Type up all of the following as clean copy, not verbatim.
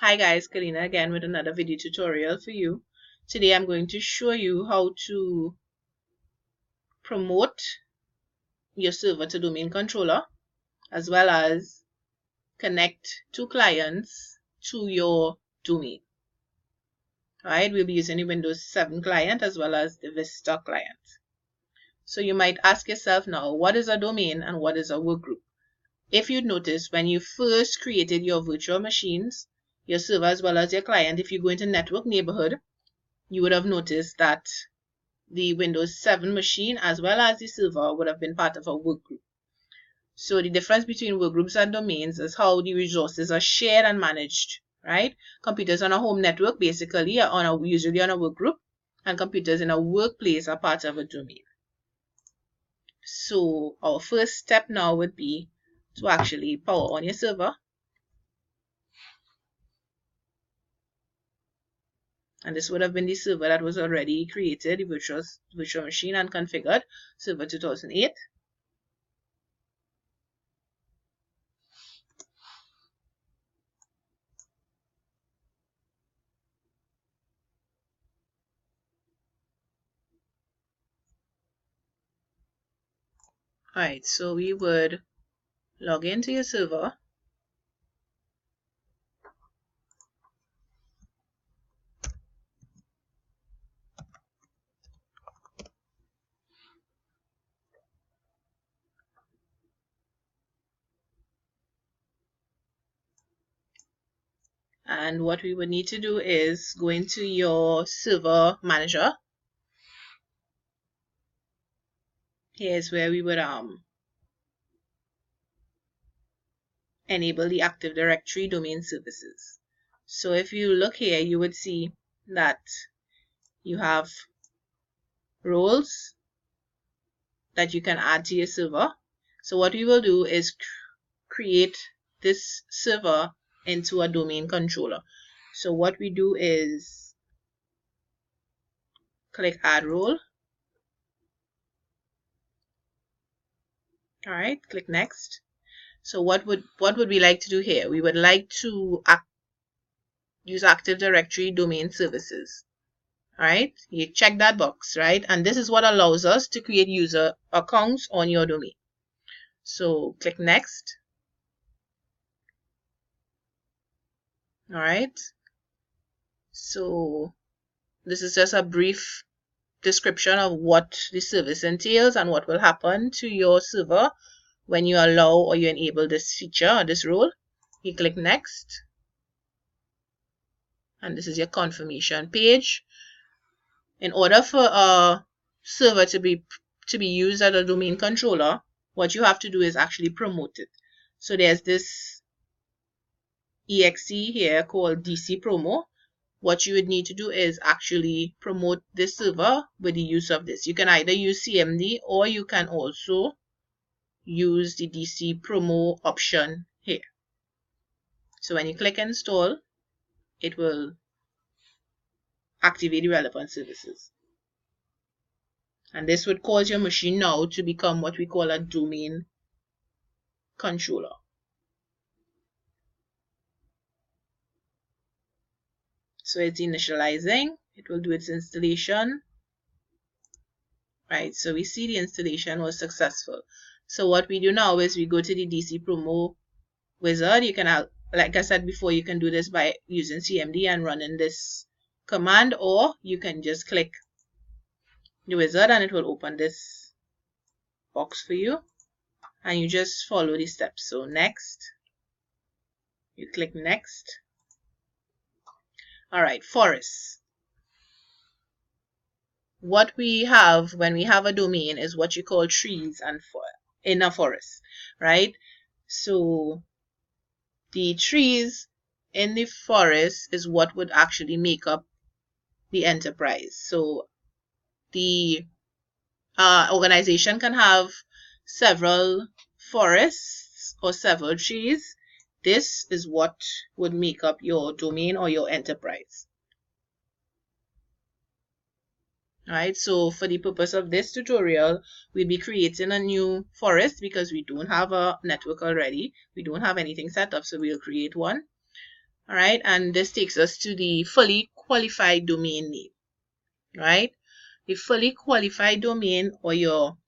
Hi guys, Karina again with another video tutorial for you. Today I'm going to show you how to promote your server to domain controller as well as connect two clients to your domain. Alright, we'll be using the Windows 7 client as well as the Vista client. So you might ask yourself now, what is a domain and what is a workgroup? If you'd notice, when you first created your virtual machines, your server as well as your client, if you go into Network Neighborhood, you would have noticed that the Windows 7 machine as well as the server would have been part of a workgroup. So the difference between workgroups and domains is how the resources are shared and managed, right? Computers on a home network basically are usually on a workgroup, and computers in a workplace are part of a domain. So our first step now would be to actually power on your server. And this would have been the server that was already created, the virtual machine and configured, server 2008. Alright, so we would log into your server. And what we would need to do is go into your server manager. Here's where we would enable the Active Directory domain services. So if you look here, you would see that you have roles that you can add to your server. So what we will do is create this server into a domain controller. So what we do is click add role. Alright, click next. So what would we like to do here? We would like to use Active Directory domain services. Alright, you check that box, right? And this is what allows us to create user accounts on your domain. So click next. Alright, so this is just a brief description of what the service entails and what will happen to your server when you allow or you enable this feature or this role. You click next, and this is your confirmation page. In order for a server to be used as a domain controller, what you have to do is actually promote it. So there's this exe here called DC Promo. What you would need to do is actually promote this server with the use of this. You can either use CMD or you can also use the DC Promo option here. So when you click install, it will activate the relevant services. And this would cause your machine now to become what we call a domain controller. So it's initializing. It will do its installation. Right, so we see the installation was successful. So what we do now is we go to the DC Promo wizard. You can, like I said before, you can do this by using CMD and running this command, or you can just click the wizard and it will open this box for you, and you just follow the steps. So next, you click next. Alright, forests. What we have when we have a domain is what you call trees and in a forest, right? So the trees in the forest is what would actually make up the enterprise. So the organization can have several forests or several trees. This is what would make up your domain or your enterprise. Alright, so for the purpose of this tutorial, we'll be creating a new forest because we don't have a network already. We don't have anything set up, so we'll create one. All right, and this takes us to the fully qualified domain name, right? The fully qualified domain, or your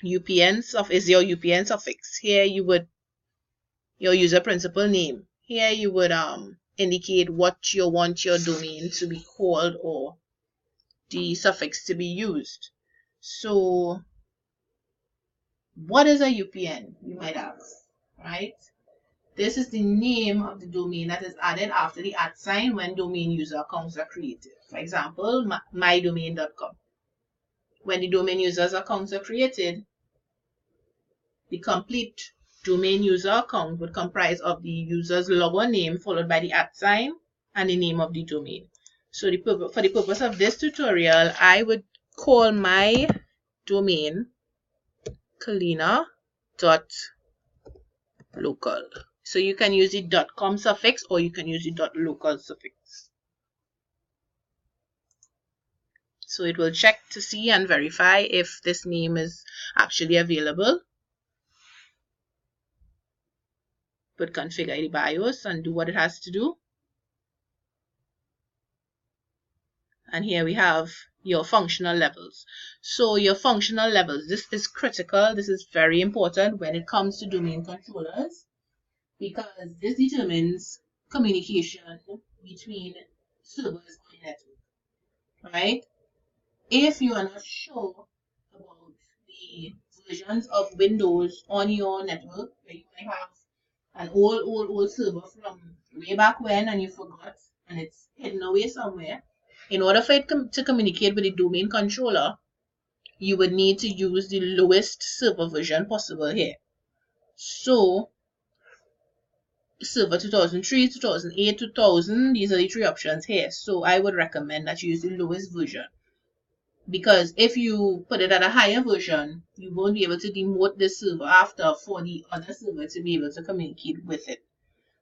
UPN is your UPN suffix. Here you would, your user principal name. Here you would indicate what you want your domain to be called, or the suffix to be used. So what is a UPN, you might ask, right? This is the name of the domain that is added after the @ when domain user accounts are created. For example, mydomain.com. When the domain users accounts are created, the complete domain user account would comprise of the user's logon name followed by the @ and the name of the domain. So for the purpose of this tutorial, I would call my domain kalina.local. So you can use the .com suffix, or you can use the .local suffix. So it will check to see and verify if this name is actually available. But configure the BIOS and do what it has to do. And here we have your functional levels. So your functional levels, this is critical. This is very important when it comes to domain controllers, because this determines communication between servers on the network, right? If you are not sure about the versions of Windows on your network, where you might have an old server from way back when and you forgot and it's hidden away somewhere, in order for it to communicate with the domain controller, you would need to use the lowest server version possible here. So server 2003, 2008, 2000, these are the 3 options here. So I would recommend that you use the lowest version, because if you put it at a higher version, you won't be able to demote this server after for the other server to be able to communicate with it.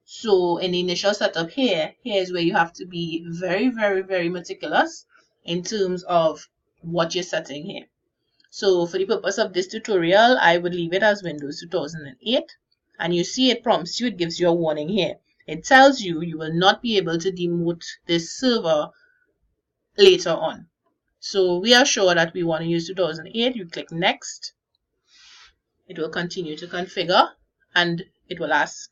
So in the initial setup here is where you have to be very, very, very meticulous in terms of what you're setting here. So for the purpose of this tutorial, I would leave it as Windows 2008. And you see it prompts you, it gives you a warning here. It tells you you will not be able to demote this server later on. So we are sure that we want to use 2008. You click next. It will continue to configure and it will ask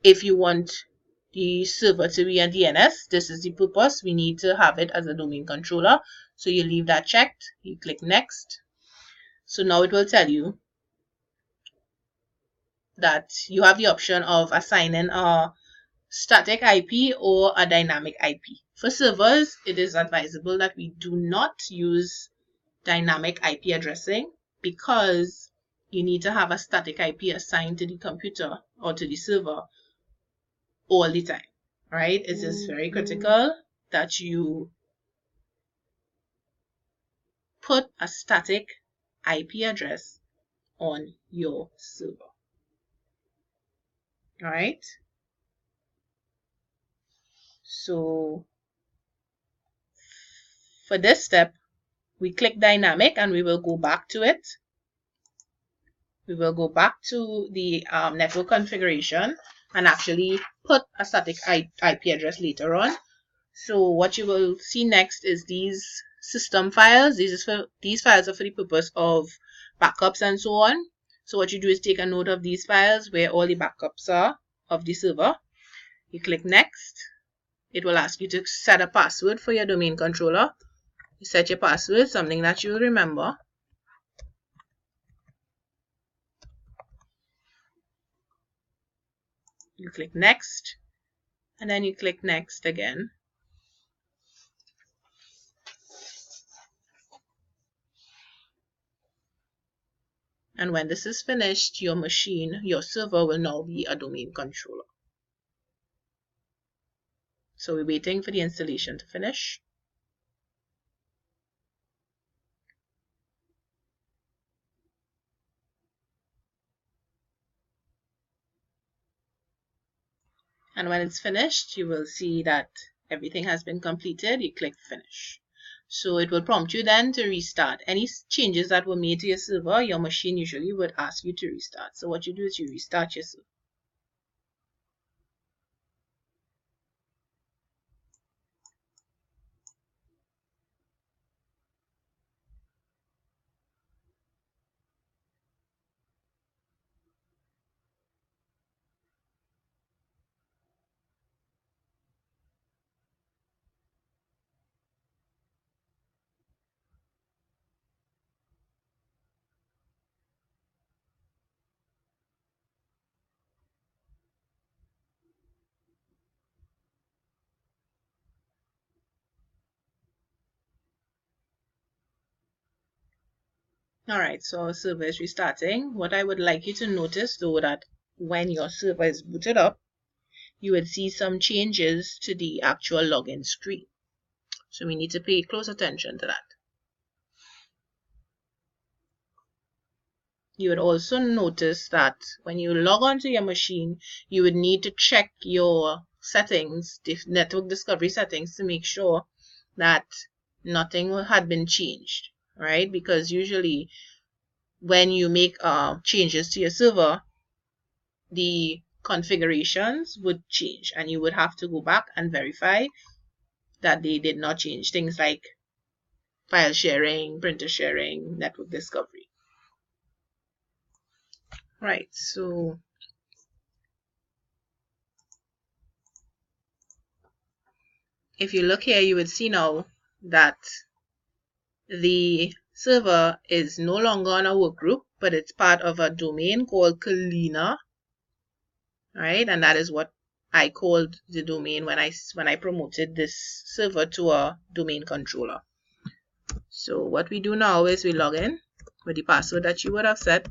if you want the server to be a DNS. This is the purpose. We need to have it as a domain controller. So you leave that checked. You click next. So now it will tell you that you have the option of assigning a static IP or a dynamic IP. For servers, it is advisable that we do not use dynamic IP addressing, because you need to have a static IP assigned to the computer or to the server all the time, right? It is very critical that you put a static IP address on your server. All right. So for this step, we click dynamic and we will go back to it. We will go back to the network configuration and actually put a static IP address later on. So what you will see next is these system files. These files are for the purpose of backups and so on. So what you do is take a note of these files where all the backups are of the server. You click next. It will ask you to set a password for your domain controller. You set your password, something that you remember. You click next, and then you click next again. And when this is finished, your machine, your server will now be a domain controller. So we're waiting for the installation to finish. And when it's finished, you will see that everything has been completed. You click finish. So it will prompt you then to restart. Any changes that were made to your server, your machine usually would ask you to restart. So what you do is you restart your server. Alright, so our server is restarting. What I would like you to notice though, that when your server is booted up, you would see some changes to the actual login screen. So we need to pay close attention to that. You would also notice that when you log onto your machine, you would need to check your settings, the network discovery settings, to make sure that nothing had been changed, right? Because usually when you make changes to your server, the configurations would change and you would have to go back and verify that they did not change. Things like file sharing, printer sharing, network discovery. Right, so if you look here, you would see now that the server is no longer on a work group, but it's part of a domain called Kalina, right? And that is what I called the domain when I promoted this server to a domain controller. So what we do now is we log in with the password that you would have set.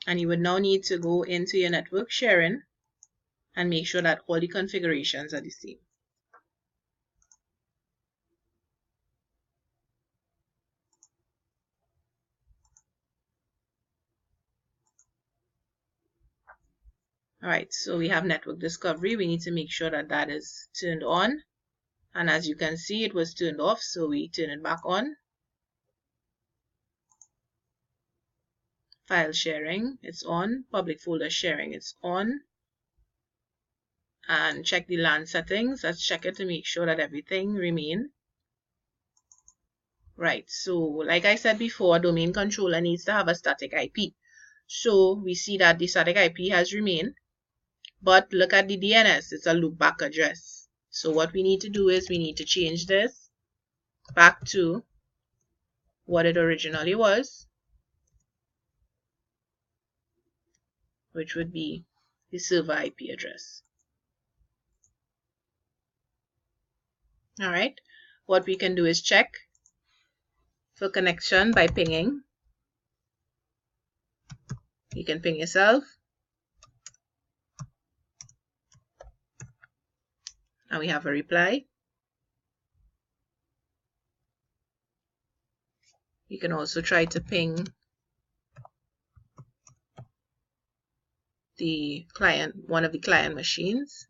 And you would now need to go into your network sharing and make sure that all the configurations are the same. Alright, so we have network discovery. We need to make sure that that is turned on. And as you can see, it was turned off, so we turn it back on. File sharing, it's on. Public folder sharing, it's on. And check the LAN settings. Let's check it to make sure that everything remains. Right, so like I said before, a domain controller needs to have a static IP. So we see that the static IP has remained. But look at the DNS, it's a loopback address. So what we need to do is we need to change this back to what it originally was, which would be the server IP address. Alright, what we can do is check for connection by pinging. You can ping yourself. And we have a reply. You can also try to ping the client, one of the client machines.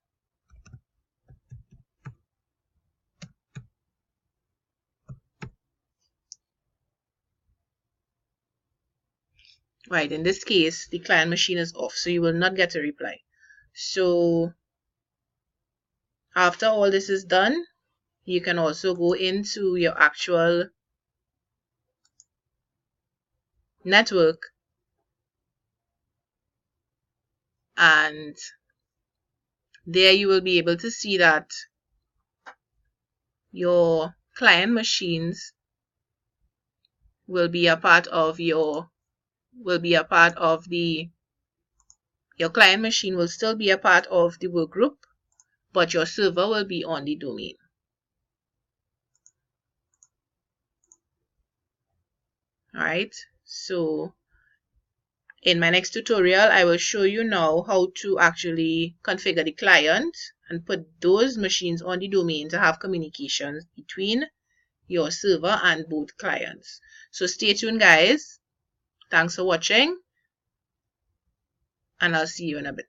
Right, in this case, the client machine is off, so you will not get a reply. So after all this is done, you can also go into your actual network and there you will be able to see that your client machines will be a part of your client machine will still be a part of the work group, but your server will be on the domain. Alright, so in my next tutorial, I will show you now how to actually configure the client and put those machines on the domain to have communications between your server and both clients. So stay tuned, guys. Thanks for watching, and I'll see you in a bit.